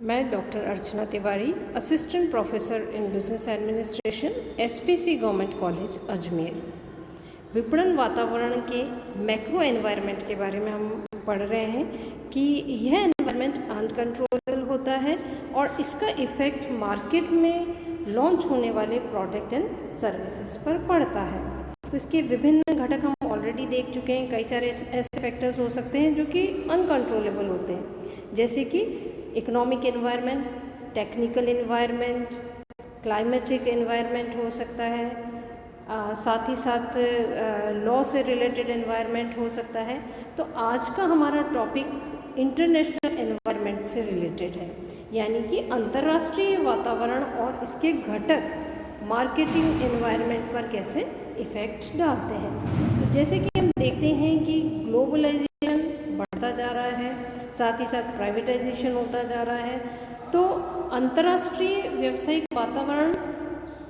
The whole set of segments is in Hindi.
मैं doctor Archana Tiwari, assistant professor in business administration, SPC government college Ajmer. विपणन वातावरण के मैक्रो एनवायरनमेंट के बारे में हम पढ़ रहे हैं कि यह एनवायरनमेंट अनकंट्रोलेबल होता है और इसका इफ़ेक्ट मार्केट में लॉन्च होने वाले प्रोडक्ट एंड सर्विसेज पर पड़ता है। तो इसके विभिन्न घटक हम ऑलरेडी देख चुके हैं। कई सारे ऐसे फैक्टर्स हो सकते हैं जो कि अनकंट्रोलेबल होते हैं, जैसे कि economic environment, technical environment, climatic environment हो सकता है, साथ ही साथ लॉ से रिलेटेड एनवायरनमेंट हो सकता है। तो आज का हमारा टॉपिक इंटरनेशनल एनवायरनमेंट से रिलेटेड है, यानी कि अंतर्राष्ट्रीय वातावरण और इसके घटक मार्केटिंग एनवायरनमेंट पर कैसे इफ़ेक्ट डालते हैं। तो जैसे कि हम देखते हैं कि ग्लोबलाइजेशन बढ़ता जा रहा है, साथ ही साथ प्राइवेटाइजेशन होता जा रहा है, तो अंतर्राष्ट्रीय व्यावसायिक वातावरण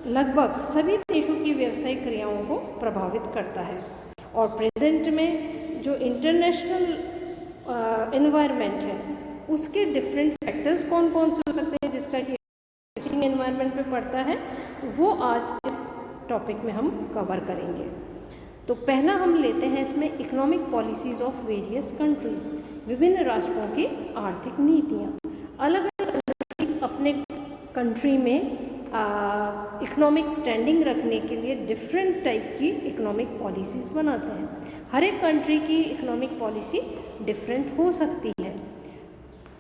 लगभग सभी देशों की व्यावसायिक क्रियाओं को प्रभावित करता है। और प्रेजेंट में जो इंटरनेशनल एनवायरनमेंट है उसके डिफरेंट फैक्टर्स कौन कौन से हो सकते हैं जिसका कि एनवायरनमेंट पे पड़ता है, तो वो आज इस टॉपिक में हम कवर करेंगे। तो पहला हम लेते हैं इसमें economic policies of various countries, विभिन्न राष्ट्रों की आर्थिक नीतियाँ। अलग अलग कंट्रीज अपने कंट्री में इकोनॉमिक स्टैंडिंग रखने के लिए डिफरेंट टाइप की इकोनॉमिक पॉलिसीज़ बनाते हैं। हर एक कंट्री की इकोनॉमिक पॉलिसी डिफरेंट हो सकती है,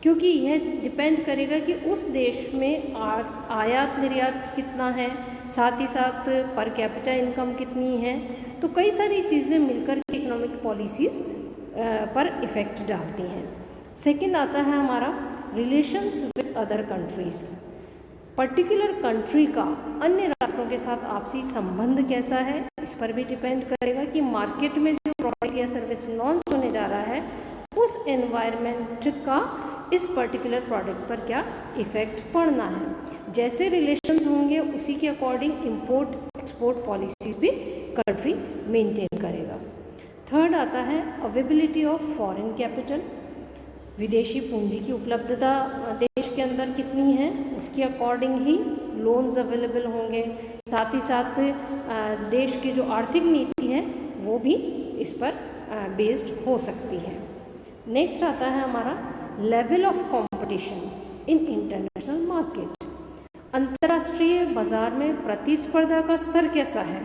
क्योंकि यह डिपेंड करेगा कि उस देश में आयात निर्यात कितना है, साथ ही साथ पर कैपिटा इनकम कितनी है। तो कई सारी चीज़ें मिलकर के इकोनॉमिक पॉलिसीज़ पर इफ़ेक्ट डालती हैं। सेकंड आता है हमारा relations with other countries. Particular country का अन्य राष्ट्रों के साथ आपसी संबंध कैसा है, इस पर भी डिपेंड करेगा कि मार्केट में जो प्रोडक्ट या सर्विस लॉन्च होने जा रहा है उस एनवायरनमेंट का इस पर्टिकुलर प्रोडक्ट पर क्या इफ़ेक्ट पड़ना है। जैसे रिलेशंस होंगे उसी के अकॉर्डिंग इंपोर्ट एक्सपोर्ट पॉलिसीज़ भी कंट्री मेंटेन करेगा। थर्ड आता है अवेलेबिलिटी ऑफ फॉरेन कैपिटल। विदेशी पूंजी की उपलब्धता देश के अंदर कितनी है उसके अकॉर्डिंग ही लोन्स अवेलेबल होंगे। साथ ही साथ देश की जो आर्थिक नीति है वो भी इस पर बेस्ड हो सकती है। नेक्स्ट आता है हमारा level of competition in international market. अंतर्राष्ट्रीय बाजार में प्रतिस्पर्धा का स्तर कैसा है,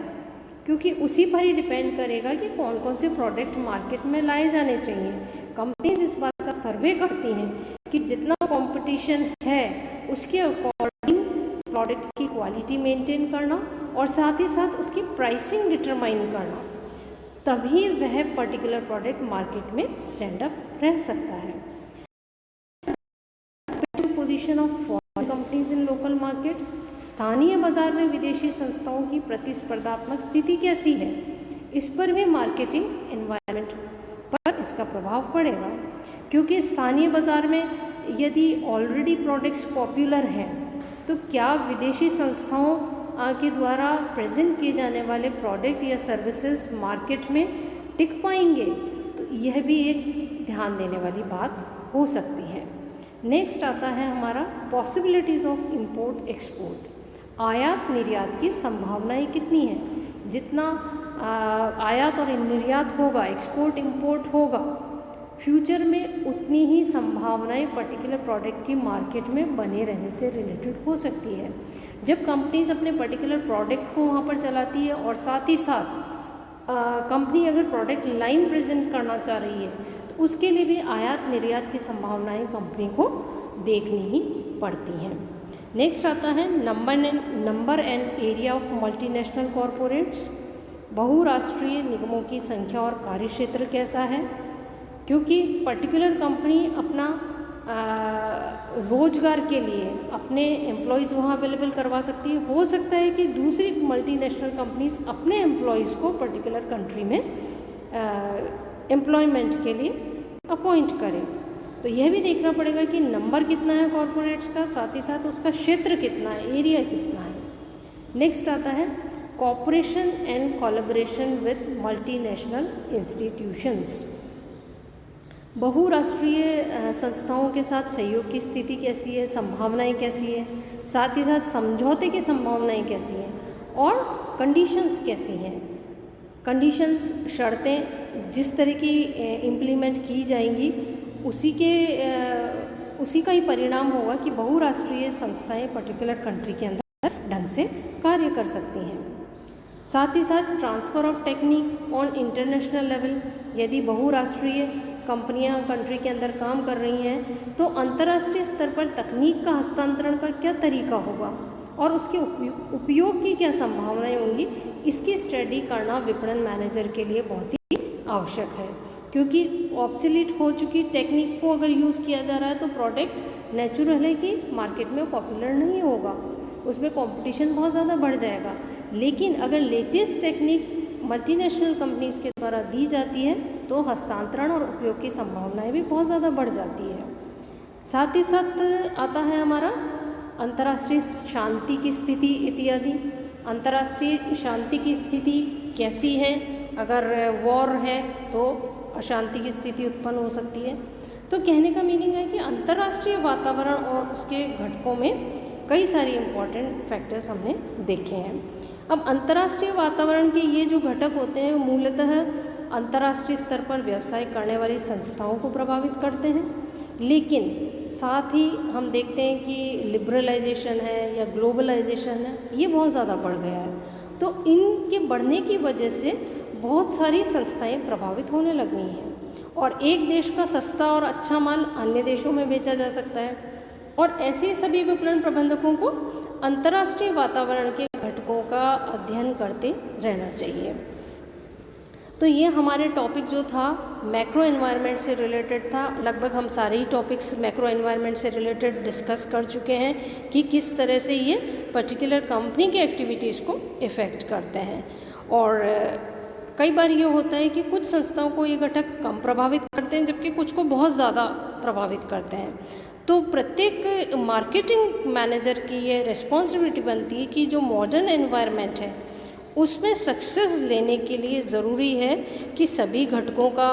क्योंकि उसी पर ही डिपेंड करेगा कि कौन कौन से प्रोडक्ट मार्केट में लाए जाने चाहिए। कंपनीज इस बात का सर्वे करती हैं कि जितना कंपटीशन है उसके अकॉर्डिंग प्रोडक्ट की क्वालिटी मेंटेन करना और साथ ही साथ उसकी प्राइसिंग डिटरमाइन करना, तभी वह पर्टिकुलर प्रोडक्ट मार्केट में स्टैंड अप रह सकता है। Position of foreign companies in local market. स्थानीय बाजार में विदेशी संस्थाओं की प्रतिस्पर्धात्मक स्थिति कैसी है, इस पर भी मार्केटिंग एनवायरनमेंट पर इसका प्रभाव पड़ेगा, क्योंकि स्थानीय बाजार में यदि ऑलरेडी प्रोडक्ट्स पॉपुलर हैं तो क्या विदेशी संस्थाओं के द्वारा प्रेजेंट किए जाने वाले प्रोडक्ट या सर्विसेज मार्केट में टिक पाएंगे, तो यह भी एक ध्यान देने वाली बात हो सकती है। नेक्स्ट आता है हमारा पॉसिबिलिटीज़ ऑफ इंपोर्ट एक्सपोर्ट। आयात निर्यात की संभावनाएं कितनी हैं। जितना आयात और निर्यात होगा, एक्सपोर्ट इंपोर्ट होगा, फ्यूचर में उतनी ही संभावनाएं पर्टिकुलर प्रोडक्ट की मार्केट में बने रहने से रिलेटेड हो सकती है। जब कंपनीज अपने पर्टिकुलर प्रोडक्ट को वहाँ पर चलाती है और साथ ही साथ कंपनी अगर प्रोडक्ट लाइन प्रेजेंट करना चाह रही है तो उसके लिए भी आयात निर्यात की संभावनाएं कंपनी को देखनी ही पड़ती हैं। नेक्स्ट आता है number and area of multinational corporates. बहुराष्ट्रीय निगमों की संख्या और कार्यक्षेत्र कैसा है, क्योंकि पर्टिकुलर कंपनी अपना रोजगार के लिए अपने एम्प्लॉयज़ वहाँ अवेलेबल करवा सकती है। हो सकता है कि दूसरी मल्टीनेशनल कंपनीज अपने एम्प्लॉयज़ को पर्टिकुलर कंट्री में एम्प्लॉयमेंट के लिए अपॉइंट करें। तो यह भी देखना पड़ेगा कि नंबर कितना है कॉरपोरेट्स का, साथ ही साथ उसका क्षेत्र कितना है, एरिया कितना है। नेक्स्ट आता है cooperation and collaboration with multinational institutions. बहुराष्ट्रीय संस्थाओं के साथ सहयोग की स्थिति कैसी है, संभावनाएं कैसी है, साथ ही साथ समझौते की संभावनाएं कैसी हैं और कंडीशंस कैसी हैं। कंडीशंस, शर्तें जिस तरह की इम्प्लीमेंट की जाएंगी उसी का ही परिणाम होगा कि बहुराष्ट्रीय संस्थाएं पर्टिकुलर कंट्री के अंदर ढंग से कार्य कर सकती हैं। साथ ही साथ transfer of technique on international level, यदि बहुराष्ट्रीय कंपनियां कंट्री के अंदर काम कर रही हैं तो अंतर्राष्ट्रीय स्तर पर तकनीक का हस्तांतरण का क्या तरीका होगा और उसके उपयोग की क्या संभावनाएं होंगी, इसकी स्टडी करना विपणन मैनेजर के लिए बहुत ही आवश्यक है। क्योंकि ऑब्सोलीट हो चुकी टेक्निक को अगर यूज़ किया जा रहा है तो प्रोडक्ट नेचुरल है कि मार्केट में पॉपुलर नहीं होगा, उसमें कंपटीशन बहुत ज़्यादा बढ़ जाएगा। लेकिन अगर लेटेस्ट टेक्निक मल्टीनेशनल कंपनीज के द्वारा दी जाती है तो हस्तांतरण और उपयोग की संभावनाएं भी बहुत ज़्यादा बढ़ जाती है। साथ ही साथ आता है हमारा अंतर्राष्ट्रीय शांति की स्थिति इत्यादि। अंतर्राष्ट्रीय शांति की स्थिति कैसी है, अगर वॉर है तो अशांति की स्थिति उत्पन्न हो सकती है। तो कहने का मीनिंग है कि अंतर्राष्ट्रीय वातावरण और उसके घटकों में कई सारे इम्पॉर्टेंट फैक्टर्स हमने देखे हैं। अब अंतर्राष्ट्रीय वातावरण के ये जो घटक होते हैं मूलतः अंतर्राष्ट्रीय स्तर पर व्यवसाय करने वाली संस्थाओं को प्रभावित करते हैं, लेकिन साथ ही हम देखते हैं कि लिबरलाइजेशन है या ग्लोबलाइजेशन है, ये बहुत ज़्यादा बढ़ गया है। तो इनके बढ़ने की वजह से बहुत सारी संस्थाएं प्रभावित होने लग गई हैं और एक देश का सस्ता और अच्छा माल अन्य देशों में बेचा जा सकता है। और ऐसे सभी विपणन प्रबंधकों को अंतर्राष्ट्रीय वातावरण के घटकों का अध्ययन करते रहना चाहिए। तो ये हमारे टॉपिक जो था मैक्रो एनवायरनमेंट से रिलेटेड था। लगभग हम सारे ही टॉपिक्स मैक्रो एनवायरनमेंट से रिलेटेड डिस्कस कर चुके हैं कि किस तरह से ये पर्टिकुलर कंपनी की एक्टिविटीज़ को इफ़ेक्ट करते हैं। और कई बार ये होता है कि कुछ संस्थाओं को ये घटक कम प्रभावित करते हैं जबकि कुछ को बहुत ज़्यादा प्रभावित करते हैं। तो प्रत्येक मार्केटिंग मैनेजर की ये रिस्पॉन्सिबिलिटी बनती है कि जो मॉडर्न एनवायरनमेंट है उसमें सक्सेस लेने के लिए ज़रूरी है कि सभी घटकों का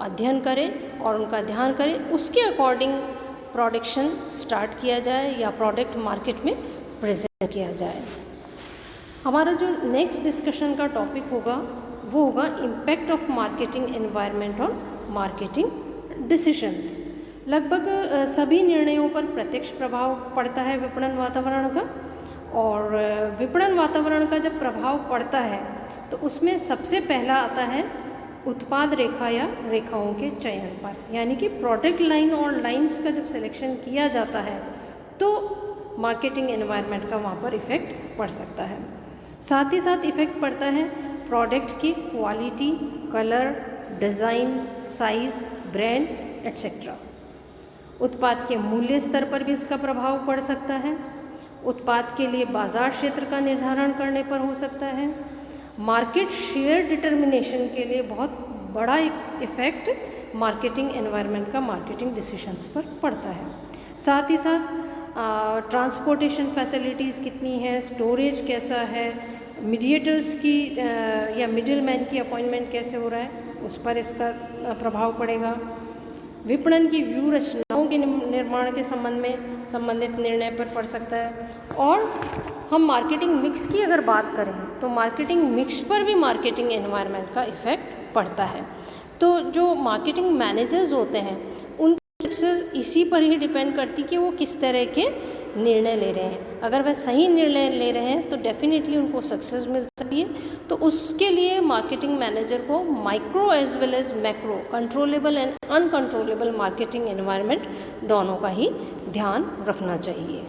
अध्ययन करें और उनका ध्यान करें, उसके अकॉर्डिंग प्रोडक्शन स्टार्ट किया जाए या प्रोडक्ट मार्केट में प्रेजेंट किया जाए। हमारा जो नेक्स्ट डिस्कशन का टॉपिक होगा वो होगा impact of marketing environment on marketing decisions. लगभग सभी निर्णयों पर प्रत्यक्ष प्रभाव पड़ता है विपणन वातावरण का, और विपणन वातावरण का जब प्रभाव पड़ता है तो उसमें सबसे पहला आता है उत्पाद रेखा या रेखाओं के चयन पर, यानी कि प्रोडक्ट लाइन और लाइंस का जब सिलेक्शन किया जाता है तो मार्केटिंग एनवायरनमेंट का वहाँ पर इफ़ेक्ट पड़ सकता है। साथ ही साथ इफ़ेक्ट पड़ता है प्रोडक्ट की quality, colour, design, size, brand etcetera. उत्पाद के मूल्य स्तर पर भी उसका प्रभाव पड़ सकता है। उत्पाद के लिए बाजार क्षेत्र का निर्धारण करने पर हो सकता है। मार्केट शेयर डिटर्मिनेशन के लिए बहुत बड़ा एक इफ़ेक्ट मार्केटिंग एनवायरनमेंट का मार्केटिंग डिसीजंस पर पड़ता है। साथ ही साथ ट्रांसपोर्टेशन फैसिलिटीज़ कितनी है, स्टोरेज कैसा है, मीडिएटर्स की या मिडिल मैन की अपॉइंटमेंट कैसे हो रहा है, उस पर इसका प्रभाव पड़ेगा। विपणन की व्यू रचनाओं के निर्माण के संबंधित निर्णय पर पड़ सकता है। और हम मार्केटिंग मिक्स की अगर बात करें तो मार्केटिंग मिक्स पर भी मार्केटिंग एनवायरनमेंट का इफ़ेक्ट पड़ता है। तो जो मार्केटिंग मैनेजर्स होते हैं उनकी सक्सेस इसी पर ही डिपेंड करती कि वो किस तरह के निर्णय ले रहे हैं। अगर वह सही निर्णय ले रहे हैं तो डेफिनेटली उनको सक्सेस मिल सकती है। तो उसके लिए मार्केटिंग मैनेजर को micro as well as macro, controllable and uncontrollable marketing environment दोनों का ही ध्यान रखना चाहिए।